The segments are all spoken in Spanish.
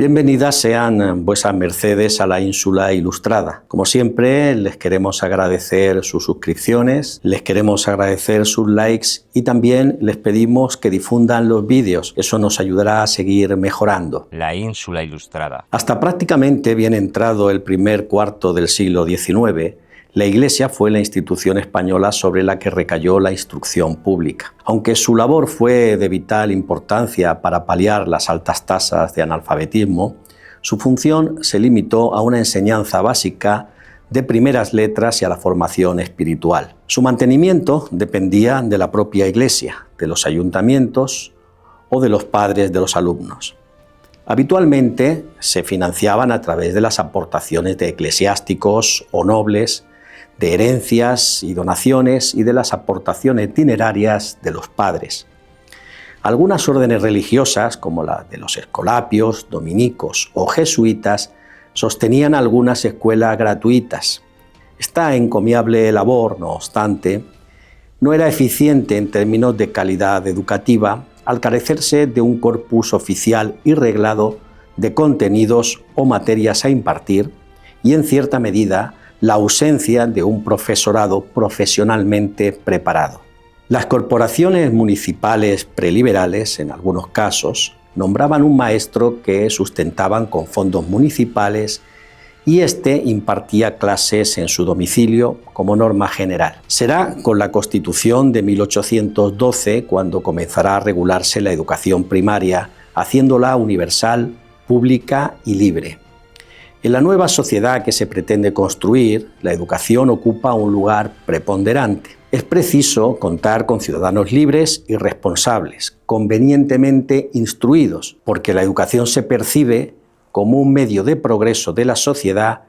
Bienvenidas sean vuesas mercedes a la Ínsula Ilustrada. Como siempre, les queremos agradecer sus suscripciones, les queremos agradecer sus likes y también les pedimos que difundan los vídeos. Eso nos ayudará a seguir mejorando. La Ínsula Ilustrada. Hasta prácticamente bien entrado el primer cuarto del siglo XIX, la Iglesia fue la institución española sobre la que recayó la instrucción pública. Aunque su labor fue de vital importancia para paliar las altas tasas de analfabetismo, su función se limitó a una enseñanza básica de primeras letras y a la formación espiritual. Su mantenimiento dependía de la propia Iglesia, de los ayuntamientos o de los padres de los alumnos. Habitualmente se financiaban a través de las aportaciones de eclesiásticos o nobles, de herencias y donaciones y de las aportaciones dinerarias de los padres. Algunas órdenes religiosas, como la de los escolapios, dominicos o jesuitas, sostenían algunas escuelas gratuitas. Esta encomiable labor, no obstante, no era eficiente en términos de calidad educativa al carecerse de un corpus oficial y reglado de contenidos o materias a impartir y, en cierta medida, la ausencia de un profesorado profesionalmente preparado. Las corporaciones municipales preliberales, en algunos casos, nombraban un maestro que sustentaban con fondos municipales y éste impartía clases en su domicilio como norma general. Será con la Constitución de 1812 cuando comenzará a regularse la educación primaria, haciéndola universal, pública y libre. En la nueva sociedad que se pretende construir, la educación ocupa un lugar preponderante. Es preciso contar con ciudadanos libres y responsables, convenientemente instruidos, porque la educación se percibe como un medio de progreso de la sociedad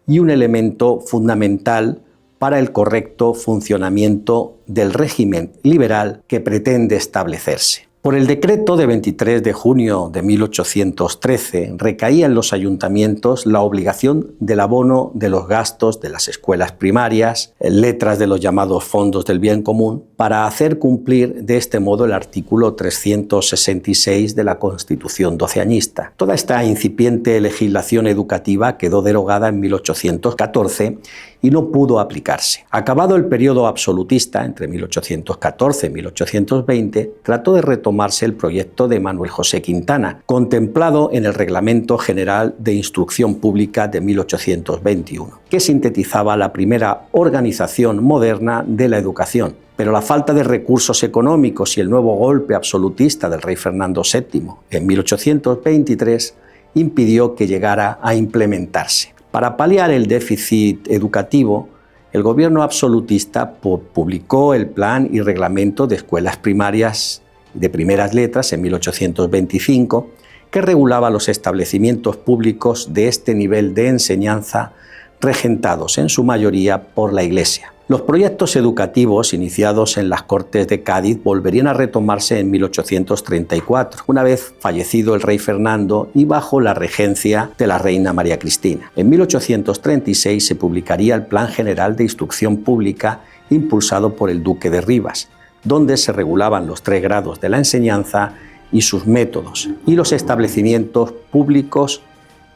y un elemento fundamental para el correcto funcionamiento del régimen liberal que pretende establecerse. Por el decreto de 23 de junio de 1813 recaía en los ayuntamientos la obligación del abono de los gastos de las escuelas primarias, letras de los llamados fondos del bien común, para hacer cumplir de este modo el artículo 366 de la Constitución doceañista. Toda esta incipiente legislación educativa quedó derogada en 1814 y no pudo aplicarse. Acabado el periodo absolutista, entre 1814 y 1820, trató de retomarse el proyecto de Manuel José Quintana, contemplado en el Reglamento General de Instrucción Pública de 1821, que sintetizaba la primera organización moderna de la educación. Pero la falta de recursos económicos y el nuevo golpe absolutista del rey Fernando VII en 1823 impidió que llegara a implementarse. Para paliar el déficit educativo, el gobierno absolutista publicó el Plan y Reglamento de Escuelas Primarias de Primeras Letras en 1825, que regulaba los establecimientos públicos de este nivel de enseñanza regentados en su mayoría por la Iglesia. Los proyectos educativos iniciados en las Cortes de Cádiz volverían a retomarse en 1834, una vez fallecido el rey Fernando y bajo la regencia de la reina María Cristina. En 1836 se publicaría el Plan General de Instrucción Pública impulsado por el duque de Rivas, donde se regulaban los 3 grados de la enseñanza y sus métodos, y los establecimientos públicos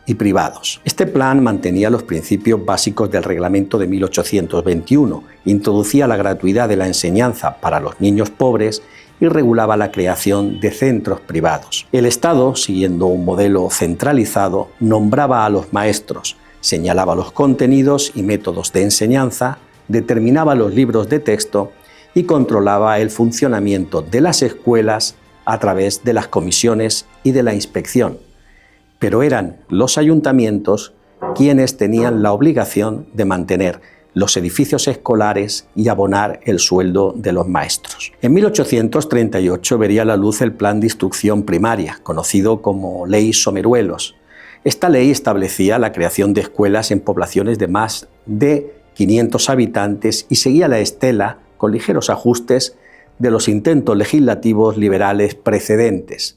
y privados. Este plan mantenía los principios básicos del reglamento de 1821, introducía la gratuidad de la enseñanza para los niños pobres y regulaba la creación de centros privados. El Estado, siguiendo un modelo centralizado, nombraba a los maestros, señalaba los contenidos y métodos de enseñanza, determinaba los libros de texto y controlaba el funcionamiento de las escuelas a través de las comisiones y de la inspección. Pero eran los ayuntamientos quienes tenían la obligación de mantener los edificios escolares y abonar el sueldo de los maestros. En 1838 vería la luz el Plan de Instrucción Primaria, conocido como Ley Someruelos. Esta ley establecía la creación de escuelas en poblaciones de más de 500 habitantes y seguía la estela, con ligeros ajustes, de los intentos legislativos liberales precedentes.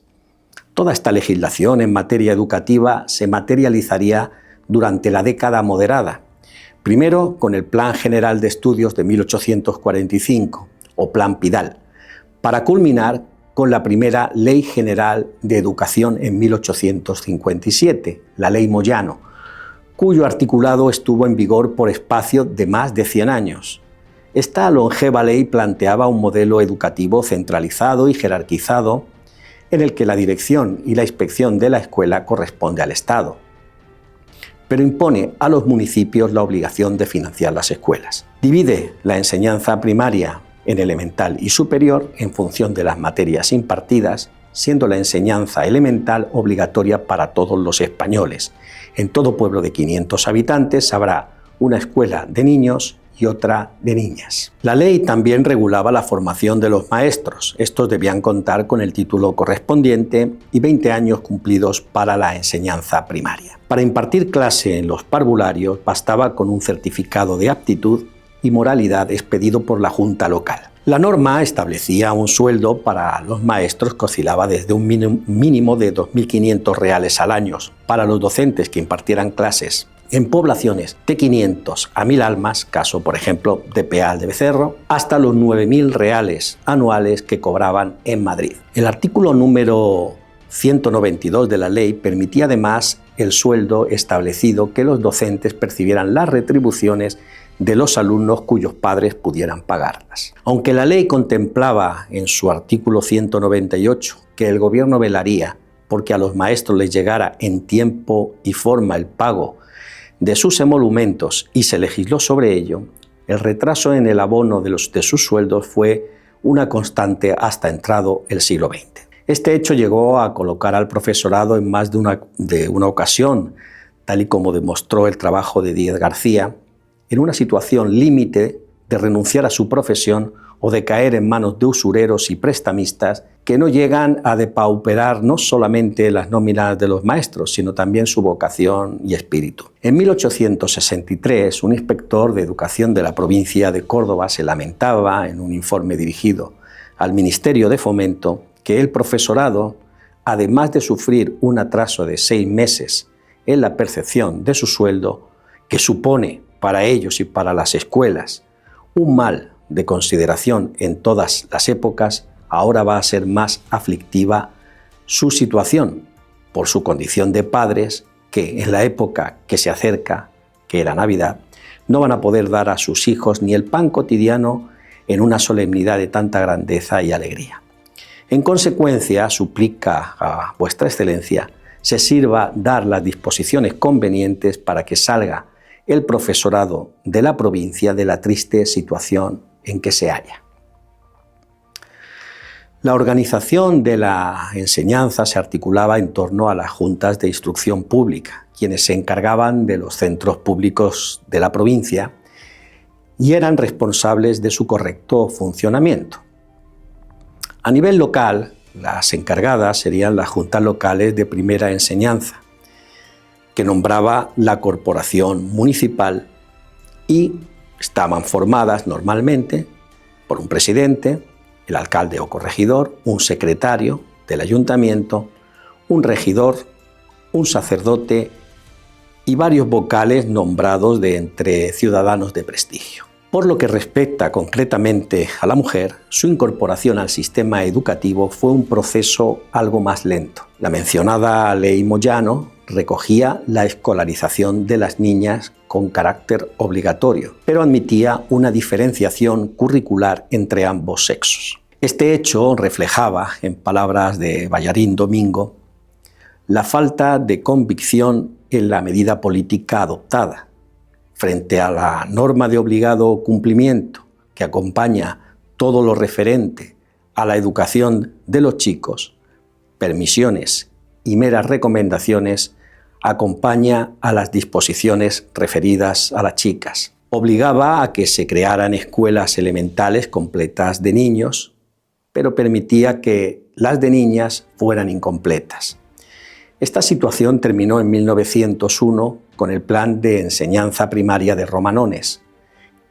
Toda esta legislación en materia educativa se materializaría durante la década moderada, primero con el Plan General de Estudios de 1845, o Plan Pidal, para culminar con la primera Ley General de Educación en 1857, la Ley Moyano, cuyo articulado estuvo en vigor por espacio de más de 100 años. Esta longeva ley planteaba un modelo educativo centralizado y jerarquizado en el que la dirección y la inspección de la escuela corresponde al Estado, pero impone a los municipios la obligación de financiar las escuelas. Divide la enseñanza primaria en elemental y superior en función de las materias impartidas, siendo la enseñanza elemental obligatoria para todos los españoles. En todo pueblo de 500 habitantes habrá una escuela de niños y otra de niñas. La ley también regulaba la formación de los maestros. Estos debían contar con el título correspondiente y 20 años cumplidos para la enseñanza primaria. Para impartir clase en los parvularios bastaba con un certificado de aptitud y moralidad expedido por la Junta local. La norma establecía un sueldo para los maestros que oscilaba desde un mínimo de 2.500 reales al año para los docentes que impartieran clases en poblaciones de 500 a 1.000 almas, caso por ejemplo de Peal de Becerro, hasta los 9.000 reales anuales que cobraban en Madrid. El artículo número 192 de la ley permitía además el sueldo establecido que los docentes percibieran las retribuciones de los alumnos cuyos padres pudieran pagarlas. Aunque la ley contemplaba en su artículo 198 que el gobierno velaría porque a los maestros les llegara en tiempo y forma el pago de sus emolumentos y se legisló sobre ello, el retraso en el abono de sus sueldos fue una constante hasta entrado el siglo XX. Este hecho llegó a colocar al profesorado en más de una ocasión, tal y como demostró el trabajo de Díez García, en una situación límite de renunciar a su profesión o de caer en manos de usureros y prestamistas que no llegan a depauperar no solamente las nóminas de los maestros, sino también su vocación y espíritu. En 1863, un inspector de educación de la provincia de Córdoba se lamentaba en un informe dirigido al Ministerio de Fomento que el profesorado, además de sufrir un atraso de 6 meses en la percepción de su sueldo, que supone para ellos y para las escuelas un mal de consideración en todas las épocas, ahora va a ser más aflictiva su situación por su condición de padres que en la época que se acerca, que era Navidad, no van a poder dar a sus hijos ni el pan cotidiano en una solemnidad de tanta grandeza y alegría. En consecuencia, suplica a vuestra excelencia se sirva dar las disposiciones convenientes para que salga el profesorado de la provincia de la triste situación en que se halla. La organización de la enseñanza se articulaba en torno a las juntas de instrucción pública, quienes se encargaban de los centros públicos de la provincia y eran responsables de su correcto funcionamiento. A nivel local, las encargadas serían las juntas locales de primera enseñanza, que nombraba la corporación municipal y estaban formadas normalmente por un presidente, el alcalde o corregidor, un secretario del ayuntamiento, un regidor, un sacerdote y varios vocales nombrados de entre ciudadanos de prestigio. Por lo que respecta concretamente a la mujer, su incorporación al sistema educativo fue un proceso algo más lento. La mencionada Ley Moyano recogía la escolarización de las niñas con carácter obligatorio, pero admitía una diferenciación curricular entre ambos sexos. Este hecho reflejaba, en palabras de Ballarín Domingo, la falta de convicción en la medida política adoptada, frente a la norma de obligado cumplimiento que acompaña todo lo referente a la educación de los chicos, permisiones y meras recomendaciones, acompaña a las disposiciones referidas a las chicas. Obligaba a que se crearan escuelas elementales completas de niños, pero permitía que las de niñas fueran incompletas. Esta situación terminó en 1901 con el Plan de Enseñanza Primaria de Romanones,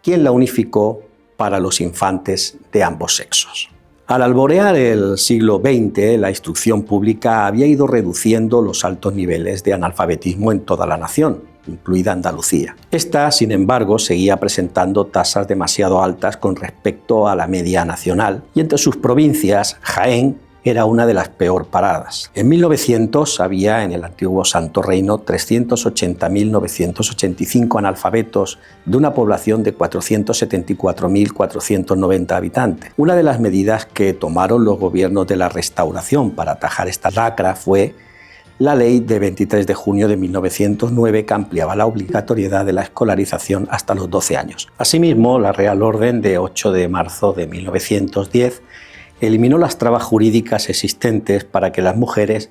quien la unificó para los infantes de ambos sexos. Al alborear el siglo XX, la instrucción pública había ido reduciendo los altos niveles de analfabetismo en toda la nación, incluida Andalucía. Esta, sin embargo, seguía presentando tasas demasiado altas con respecto a la media nacional, y entre sus provincias, Jaén era una de las peor paradas. En 1900 había en el antiguo Santo Reino 380.985 analfabetos de una población de 474.490 habitantes. Una de las medidas que tomaron los gobiernos de la Restauración para atajar esta lacra fue la Ley de 23 de junio de 1909, que ampliaba la obligatoriedad de la escolarización hasta los 12 años. Asimismo, la Real Orden de 8 de marzo de 1910 eliminó las trabas jurídicas existentes para que las mujeres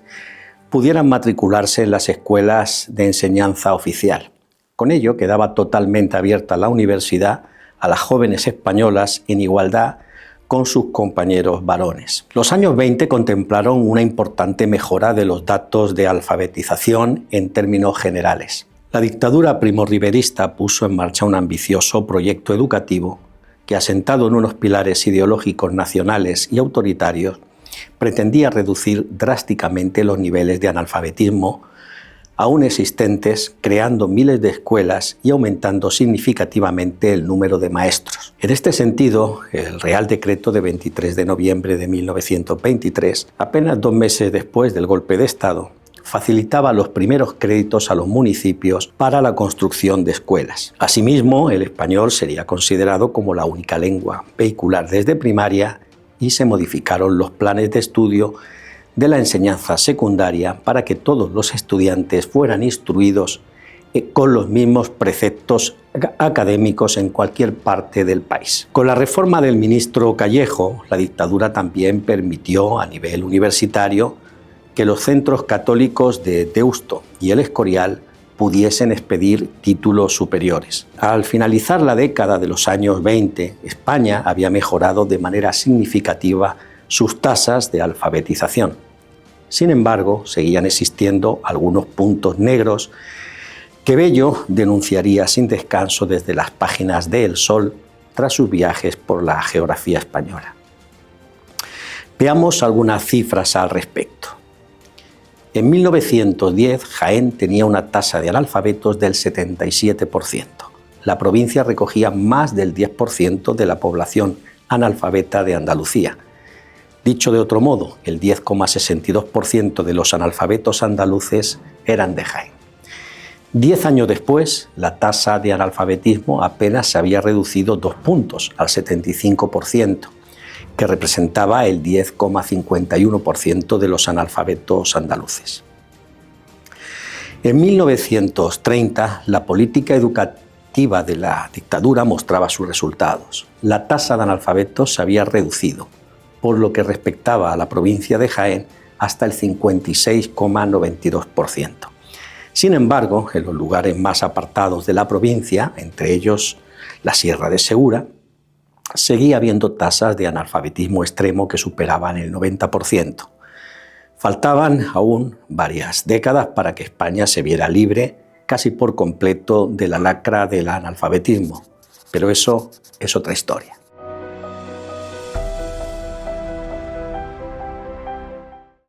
pudieran matricularse en las escuelas de enseñanza oficial. Con ello quedaba totalmente abierta la universidad a las jóvenes españolas en igualdad con sus compañeros varones. Los años 20 contemplaron una importante mejora de los datos de alfabetización en términos generales. La dictadura primorriverista puso en marcha un ambicioso proyecto educativo que, asentado en unos pilares ideológicos nacionales y autoritarios, pretendía reducir drásticamente los niveles de analfabetismo aún existentes, creando miles de escuelas y aumentando significativamente el número de maestros. En este sentido, el Real Decreto de 23 de noviembre de 1923, apenas 2 meses después del golpe de Estado, facilitaba los primeros créditos a los municipios para la construcción de escuelas. Asimismo, el español sería considerado como la única lengua vehicular desde primaria y se modificaron los planes de estudio de la enseñanza secundaria para que todos los estudiantes fueran instruidos con los mismos preceptos académicos en cualquier parte del país. Con la reforma del ministro Callejo, la dictadura también permitió a nivel universitario que los centros católicos de Deusto y El Escorial pudiesen expedir títulos superiores. Al finalizar la década de los años 20, España había mejorado de manera significativa sus tasas de alfabetización. Sin embargo, seguían existiendo algunos puntos negros que Bello denunciaría sin descanso desde las páginas de El Sol tras sus viajes por la geografía española. Veamos algunas cifras al respecto. En 1910, Jaén tenía una tasa de analfabetos del 77%. La provincia recogía más del 10% de la población analfabeta de Andalucía. Dicho de otro modo, el 10,62% de los analfabetos andaluces eran de Jaén. 10 años después, la tasa de analfabetismo apenas se había reducido 2 puntos, al 75%, que representaba el 10,51% de los analfabetos andaluces. En 1930, la política educativa de la dictadura mostraba sus resultados. La tasa de analfabetos se había reducido, por lo que respectaba a la provincia de Jaén, hasta el 56,92%. Sin embargo, en los lugares más apartados de la provincia, entre ellos la Sierra de Segura, seguía habiendo tasas de analfabetismo extremo que superaban el 90%. Faltaban aún varias décadas para que España se viera libre casi por completo de la lacra del analfabetismo, pero eso es otra historia.